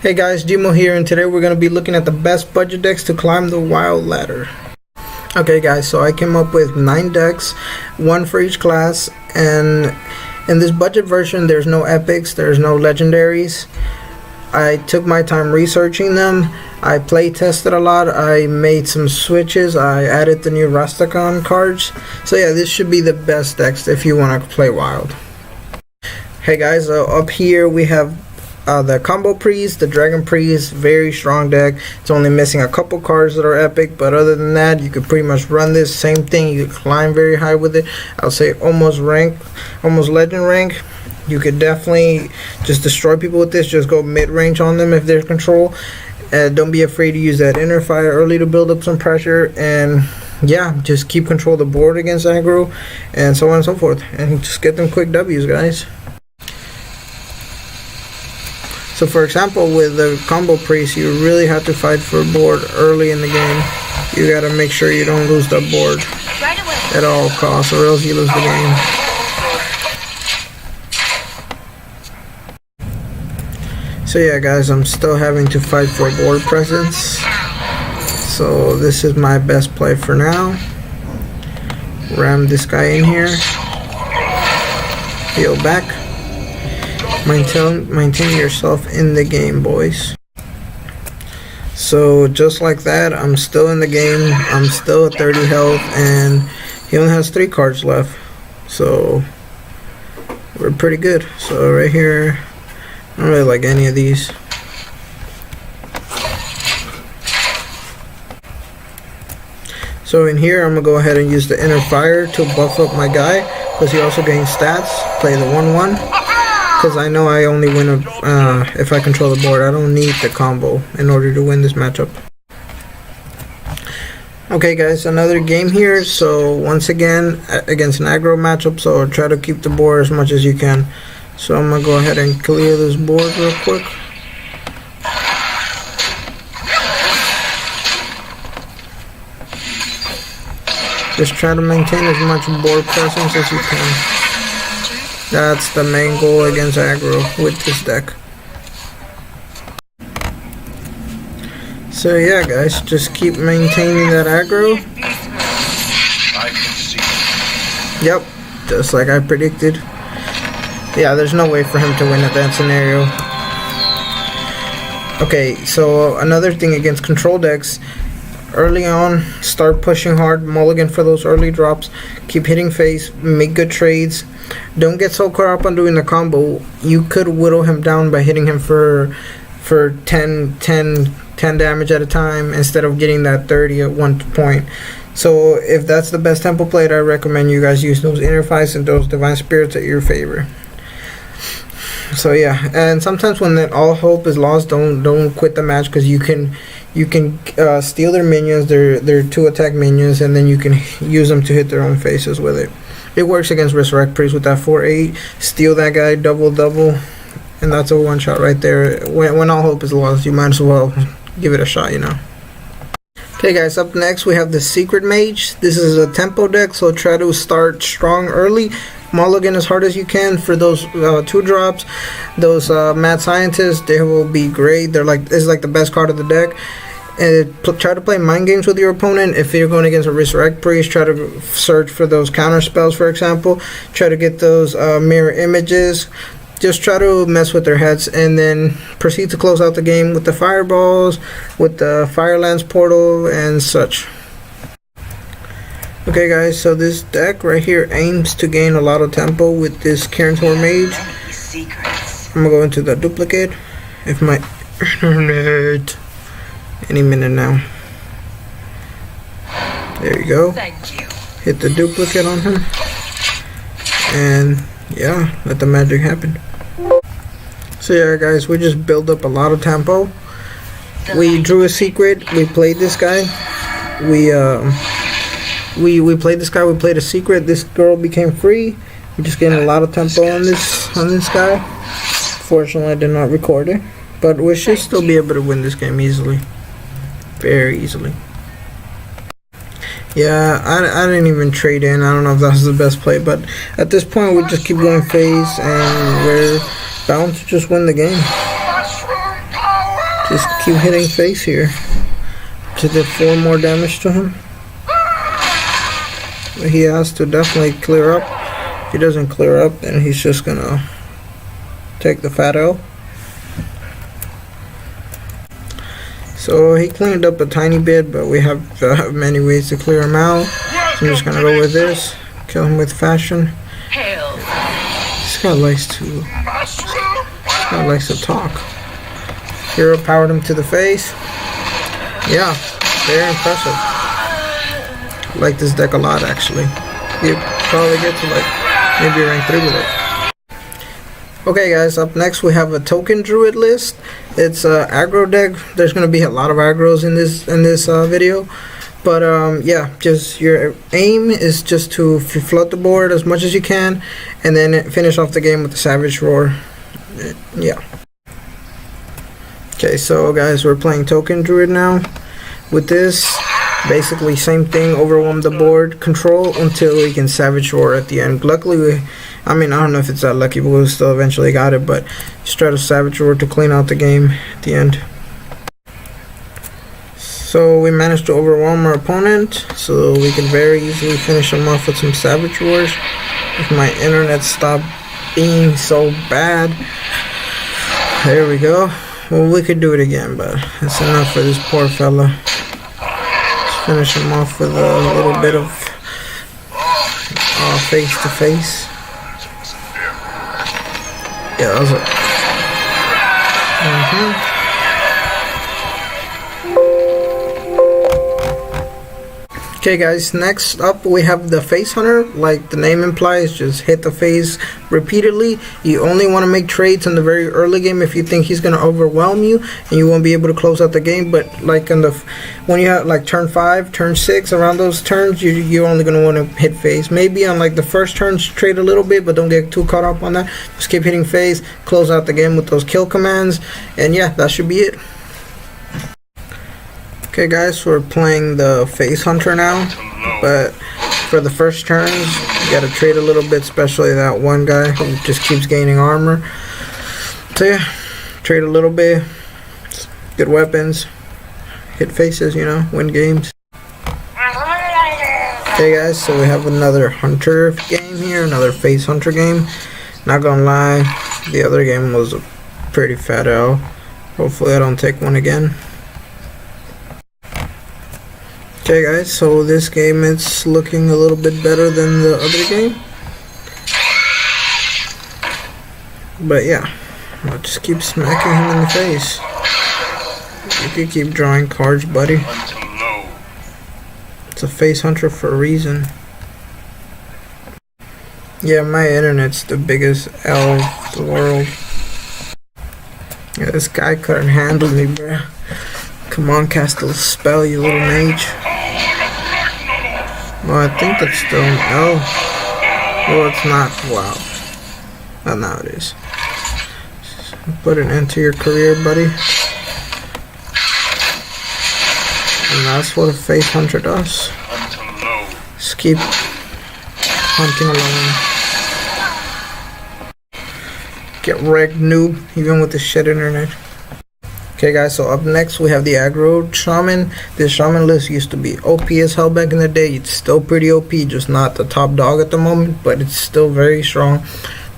Hey guys, Jimo here, and today we're going to be looking at the best budget decks to climb the wild ladder. Okay guys, so I came up with 9 decks, 1 for each class, and in this budget version there's no epics, there's no legendaries. I took my time researching them, I play tested a lot, I made some switches, I added the new Rastakhan cards. So yeah, this should be the best decks if you want to play wild. Hey guys, up here we have the combo priest, the dragon priest, very strong deck. It's only missing a couple cards that are epic, but other than that you could pretty much run this same thing. You could climb very high with it. I'll say almost legend rank. You could definitely just destroy people with this. Just go mid-range on them if there's control. Don't be afraid to use that inner fire early to build up some pressure, and yeah, just keep control of the board against aggro and so on and so forth, and just get them quick W's, guys. So for example, with the combo priest, you really have to fight for a board early in the game. You gotta make sure you don't lose that board at all costs, or else you lose the game. So yeah guys, I'm still having to fight for board presence. So this is my best play for now. Ram this guy in here. Heal back. Maintain yourself in the game, boys. So just like that, I'm still in the game. I'm still at 30 health, and he only has 3 cards left. So we're pretty good. So right here, I don't really like any of these. So in here, I'm gonna go ahead and use the inner fire to buff up my guy, because he also gains stats. Play the 1/1. Because I know I only win if I control the board. I don't need the combo in order to win this matchup. Okay guys, another game here. So once again, against an aggro matchup, so try to keep the board as much as you can. So I'm going to go ahead and clear this board real quick. Just try to maintain as much board presence as you can. That's the main goal against aggro with this deck. So yeah guys, just keep maintaining that aggro. Yep, just like I predicted. Yeah, there's no way for him to win at that scenario. Okay, so another thing against control decks, early on, start pushing hard, mulligan for those early drops, keep hitting face, make good trades. Don't get so caught up on doing the combo. You could whittle him down by hitting him for 10 damage at a time instead of getting that 30 at one point. So if that's the best tempo played, I recommend you guys use those inner fights and those divine spirits at your favor. So yeah, and sometimes when all hope is lost, don't quit the match, because you can steal their minions, their 2 attack minions, and then you can use them to hit their own faces with it. It works against Resurrect Priest with that 4/8. Steal that guy, double, and that's a one-shot right there. When all hope is lost, you might as well give it a shot, you know. Okay guys, up next we have the Secret Mage. This is a tempo deck, so try to start strong early. Mulligan as hard as you can for those 2 drops. Those mad scientists, they will be great. It's like the best card of the deck. And try to play mind games with your opponent. If you're going against a Resurrect Priest, try to search for those counter spells, for example. Try to get those mirror images. Just try to mess with their heads, and then proceed to close out the game with the fireballs, with the Firelands portal, and such. Okay guys, so this deck right here aims to gain a lot of tempo with this Cairntor Mage. I'm going to go into the duplicate. If my internet... Any minute now. There you go. Hit the duplicate on him, and yeah, let the magic happen. So yeah guys, we just build up a lot of tempo. We drew a secret, we played this guy, we played this guy, we played a secret, this girl became free. We just gained a lot of tempo on this guy. Fortunately I did not record it, but we should still be able to win this game easily. Very easily. Yeah, I didn't even trade in. I don't know if that was the best play, but at this point we just keep going phase, and we're bound to just win the game. Just keep hitting face here to do 4 more damage to him. He has to definitely clear up. If he doesn't clear up, then he's just gonna take the fat L. So he cleaned up a tiny bit, but we have many ways to clear him out. So I'm just gonna go with this. Kill him with fashion. This guy likes to talk. Hero powered him to the face. Yeah, very impressive. I like this deck a lot, actually. You probably get to like maybe rank 3 with it. Okay guys, up next we have a token druid list. It's a aggro deck. There's gonna be a lot of aggros in this video. But yeah, just your aim is just to flood the board as much as you can, and then finish off the game with the Savage Roar. Yeah. Okay, so guys, we're playing Token Druid now. With this, basically same thing, overwhelm the board, control until we can Savage Roar at the end. Luckily, I don't know if it's that lucky, but we still eventually got it, but just try to Savage Roar to clean out the game at the end. So we managed to overwhelm our opponent, so we can very easily finish him off with some Savage Roars. If my internet stopped being so bad. There we go. Well, we could do it again, but that's enough for this poor fella. Let's finish him off with a little bit of face to face. Yeah, that was it. Okay guys, next up we have the Face Hunter. Like the name implies, just hit the face repeatedly. You only want to make trades in the very early game if you think he's going to overwhelm you and you won't be able to close out the game. But like when you have like turn 5, turn 6, around those turns, you're only going to want to hit face. Maybe on like the first turn trade a little bit, but don't get too caught up on that. Just keep hitting face, close out the game with those kill commands, and yeah, that should be it. Okay guys, we're playing the Face Hunter now, but for the first turns, you gotta trade a little bit, especially that one guy who just keeps gaining armor. So yeah, trade a little bit, good weapons, hit faces, win games. Okay guys, so we have another Hunter game here, another Face Hunter game. Not gonna lie, the other game was a pretty fat L. Hopefully I don't take one again. Okay guys, so this game it's looking a little bit better than the other game. But yeah, I'll just keep smacking him in the face. You can keep drawing cards, buddy. It's a Face Hunter for a reason. Yeah, my internet's the biggest L of the world. Yeah, this guy couldn't handle me, bruh. Come on, cast a spell, you little mage. Well, I think that's still an L. Well, it's not. Wow. Oh, now it is. Put an end to your career, buddy. And that's what a Face Hunter does. Just keep hunting alone. Get wrecked, noob, even with the shit internet. Okay guys, so up next we have the Aggro Shaman. This Shaman list used to be OP as hell back in the day. It's still pretty OP, just not the top dog at the moment, but it's still very strong.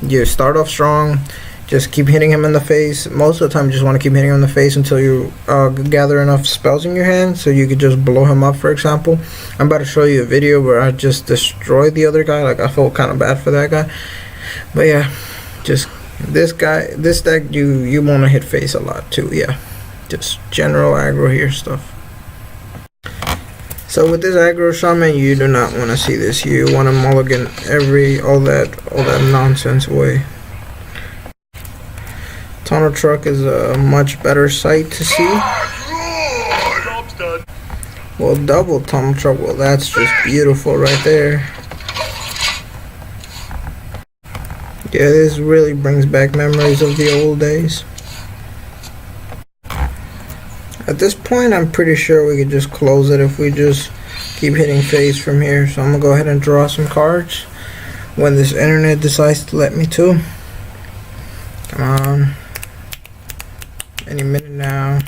You start off strong, just keep hitting him in the face. Most of the time you just want to keep hitting him in the face until you gather enough spells in your hand so you could just blow him up. For example, I'm about to show you a video where I just destroyed the other guy. Like, I felt kind of bad for that guy. But yeah, just this deck you want to hit face a lot too. Yeah, just general aggro here stuff. So with this Aggro Shaman, you do not want to see this. You want to mulligan all that nonsense away. Tunnel Truck is a much better sight to see. Well, double Tunnel Truck, well, that's just beautiful right there. Yeah, this really brings back memories of the old days. At this point, I'm pretty sure we could just close it if we just keep hitting face from here. So I'm gonna go ahead and draw some cards when this internet decides to let me to. Come on. Any minute now.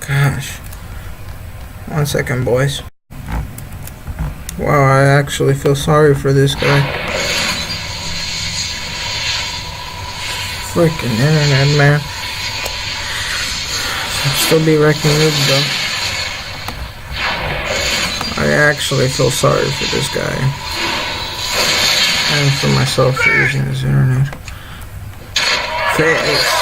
Gosh. 1 second, boys. Wow, I actually feel sorry for this guy. Freaking internet, man. I'll still be wrecking it though. I actually feel sorry for this guy. And for myself for using his internet. Face.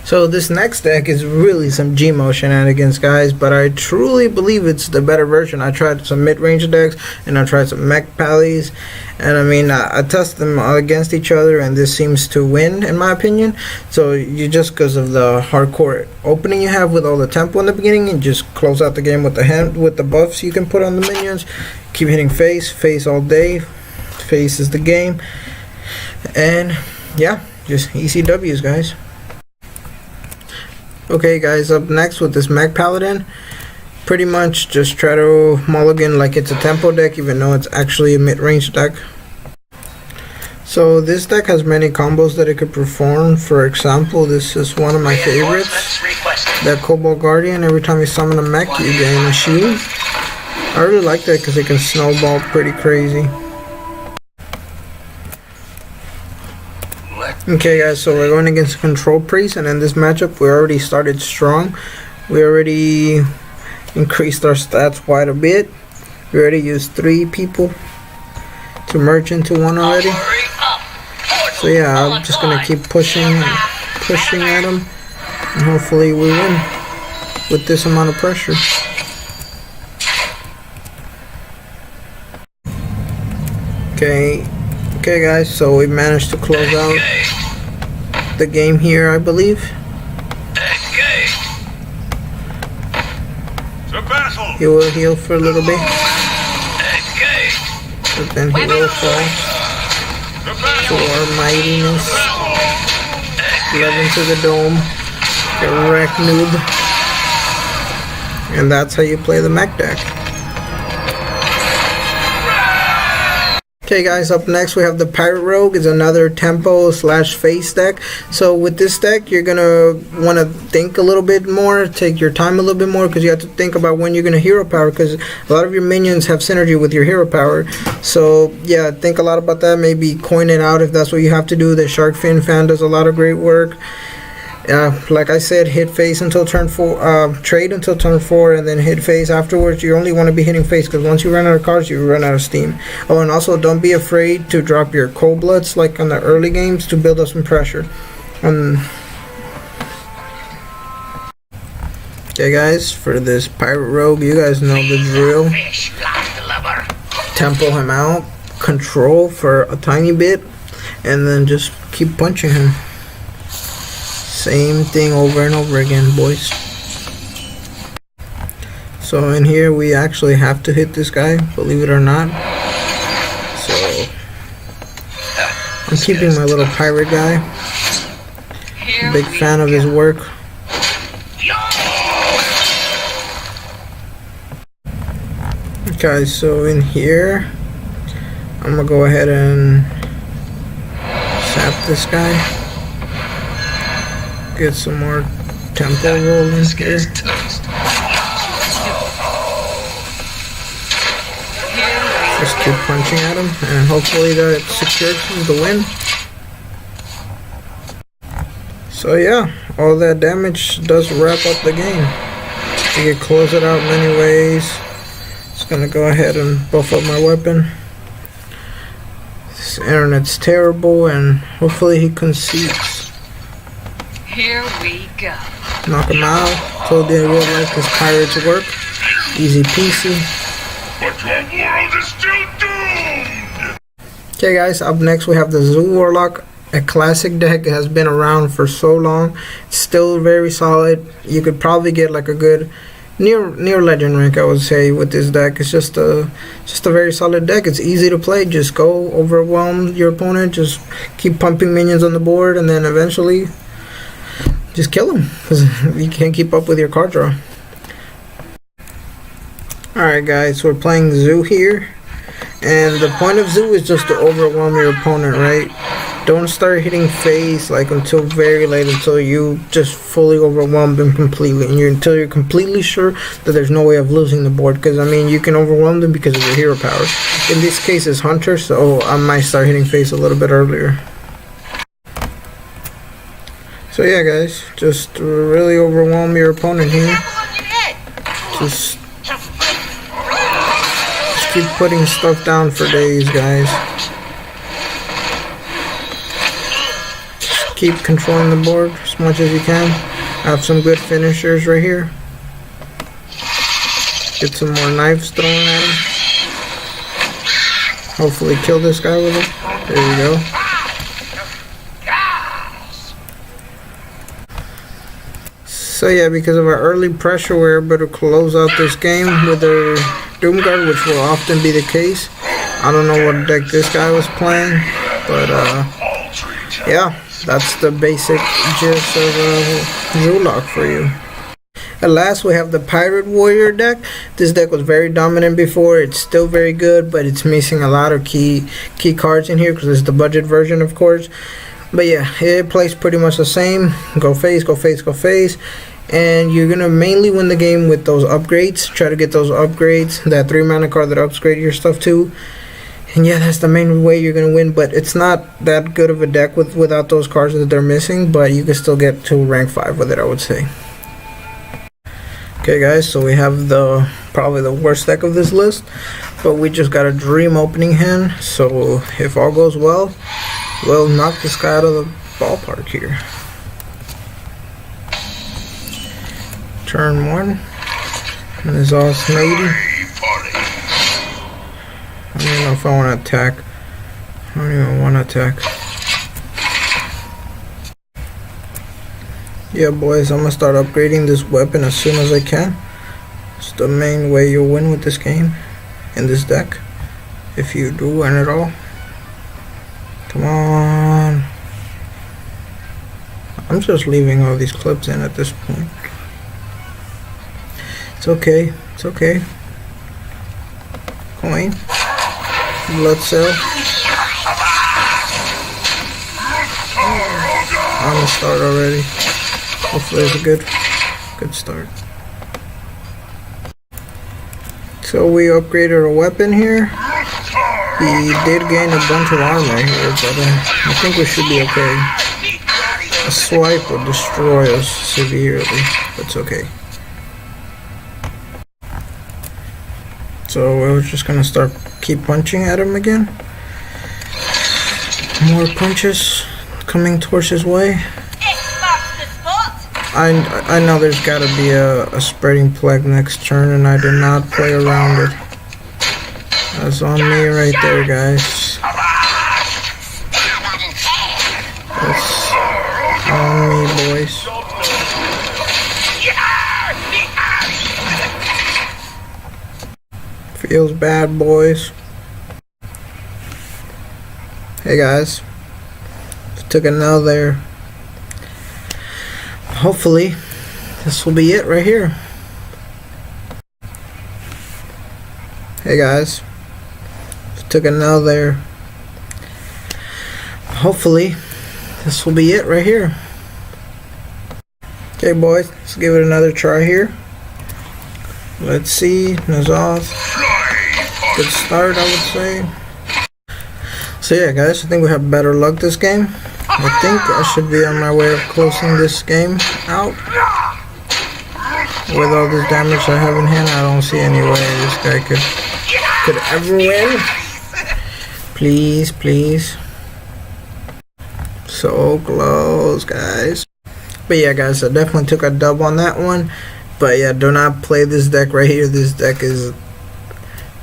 So this next deck is really some Gmo shenanigans, guys, but I truly believe it's the better version. I tried some mid-range decks, and I tried some Mech pallies, and I mean, I tested them against each other, and this seems to win, in my opinion. So you just, because of the hardcore opening you have with all the tempo in the beginning, and just close out the game with the buffs you can put on the minions. Keep hitting face all day. Face is the game, and yeah, just easy W's, guys. Okay guys, up next with this Mech Paladin, pretty much just try to mulligan like it's a tempo deck, even though it's actually a mid-range deck. So this deck has many combos that it could perform. For example, this is one of my favorites, that Cobalt Guardian. Every time you summon a mech, you gain a shield. I really like that because it can snowball pretty crazy. Okay guys, so we're going against Control Priest, and in this matchup we already started strong. We already increased our stats quite a bit. We already used 3 people to merge into one already. So yeah, I'm just gonna keep pushing at him, and hopefully we win with this amount of pressure. Okay guys, so we managed to close out the game here, I believe. He will heal for a little bit, but then he will fall to our mightiness. 11 to the dome, get wrecked, noob. And that's how you play the mech deck. Okay guys, up next we have the Pirate Rogue. Is another tempo slash face deck. So with this deck, you're gonna want to think a little bit more, take your time a little bit more, because you have to think about when you're gonna hero power, because a lot of your minions have synergy with your hero power. So yeah, think a lot about that. Maybe coin it out if that's what you have to do. The Shark Fin fan does a lot of great work. Like I said, hit face until turn 4, trade until turn 4, and then hit face afterwards. You only want to be hitting face, because once you run out of cards, you run out of steam. Oh, and also don't be afraid to drop your cold bloods like on the early games to build up some pressure. Okay guys, for this Pirate Rogue, you guys know the drill. Tempo him out, control for a tiny bit, and then just keep punching him. Same thing over and over again, boys. So in here we actually have to hit this guy, believe it or not. So I'm keeping my little pirate guy. Big fan of his work. Okay, so in here I'm gonna go ahead and sap this guy. Get some more tempo rolling here. Just keep punching at him, and hopefully that secures the win. So yeah, all that damage does wrap up the game. You can close it out many ways. Just gonna go ahead and buff up my weapon. This internet's terrible, and hopefully he concedes. Here we go. Knock him out. Told you I would like his pirates work. Easy peasy. But your world is still doomed! Okay guys, up next we have the Zoo Warlock. A classic deck. It has been around for so long. It's still very solid. You could probably get like a good near legend rank, I would say, with this deck. It's just a very solid deck. It's easy to play. Just go overwhelm your opponent. Just keep pumping minions on the board, and then eventually just kill him, because you can't keep up with your card draw. Alright guys, so we're playing Zoo here, and the point of Zoo is just to overwhelm your opponent, right? Don't start hitting face like until very late, until you just fully overwhelm them completely, and until you're completely sure that there's no way of losing the board. Because I mean, you can overwhelm them because of your hero power. In this case, it's Hunter, so I might start hitting face a little bit earlier. So yeah, guys, just really overwhelm your opponent here. Just keep putting stuff down for days, guys. Just keep controlling the board as much as you can. I have some good finishers right here. Get some more knives thrown at him. Hopefully kill this guy with it. There you go. So yeah, because of our early pressure, we're able to close out this game with our Doomguard, which will often be the case. I don't know what deck this guy was playing, but yeah, that's the basic gist of Warlock for you. At last, we have the Pirate Warrior deck. This deck was very dominant before. It's still very good, but it's missing a lot of key cards in here because it's the budget version, of course. But yeah, it plays pretty much the same. Go face, go face, go face. And you're going to mainly win the game with those upgrades. Try to get those upgrades. That 3 mana card that upgrade your stuff too. And yeah, that's the main way you're going to win. But it's not that good of a deck without those cards that they're missing. But you can still get to rank 5 with it, I would say. Okay guys, so we have probably the worst deck of this list. But we just got a dream opening hand. So if all goes well, we'll knock this guy out of the ballpark here. Turn 1. And it's all snady. I don't even know if I want to attack. I don't even want to attack. Yeah boys, I'm going to start upgrading this weapon as soon as I can. It's the main way you'll win with this game. In this deck. If you do win at all. Come on. I'm just leaving all these clips in at this point. It's okay. It's okay. Coin. Blood cell. I'm gonna start already. Hopefully it's a good start. So we upgraded a weapon here. He did gain a bunch of armor here, but I think we should be okay. A swipe will destroy us severely, but it's okay. So we're just gonna keep punching at him again. More punches coming towards his way. I know there's gotta be a spreading plague next turn, and I did not play around it. That's on me right there, guys. That's on me, boys. Feels bad, boys. Hey, guys. Took an L there. Hopefully, this will be it right here. Hey, guys. Took an L there. Hopefully, this will be it right here. Okay, boys, let's give it another try here. Let's see. Nazoth. Good start, I would say. So yeah, guys, I think we have better luck this game. I think I should be on my way of closing this game out. With all this damage I have in hand, I don't see any way this guy could ever win. Please, please. So close, guys. But yeah, guys, I definitely took a dub on that one. But yeah, do not play this deck right here. This deck is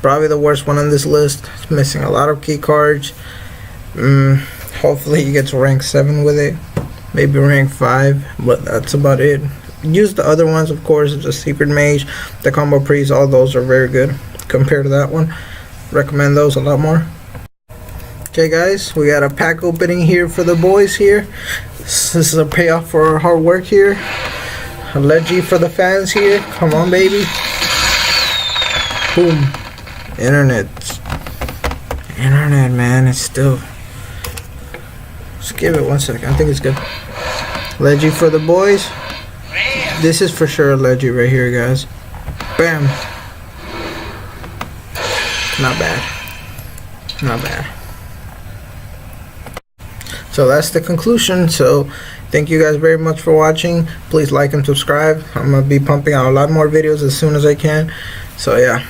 probably the worst one on this list. It's missing a lot of key cards. Hopefully you get to rank 7 with it. Maybe rank 5, but that's about it. Use the other ones, of course. The Secret Mage, the Combo Priest, all those are very good compared to that one. Recommend those a lot more. Okay guys, we got a pack opening here for the boys here. This is a payoff for our hard work here. A leggy for the fans here. Come on, baby. Boom. Internet, man, it's still Just give it 1 second. I think it's good. Leggy for the boys. This is for sure a leggy right here, guys. Bam. Not bad. Not bad. So that's the conclusion. So thank you guys very much for watching. Please like and subscribe. I'm going to be pumping out a lot more videos as soon as I can. So yeah.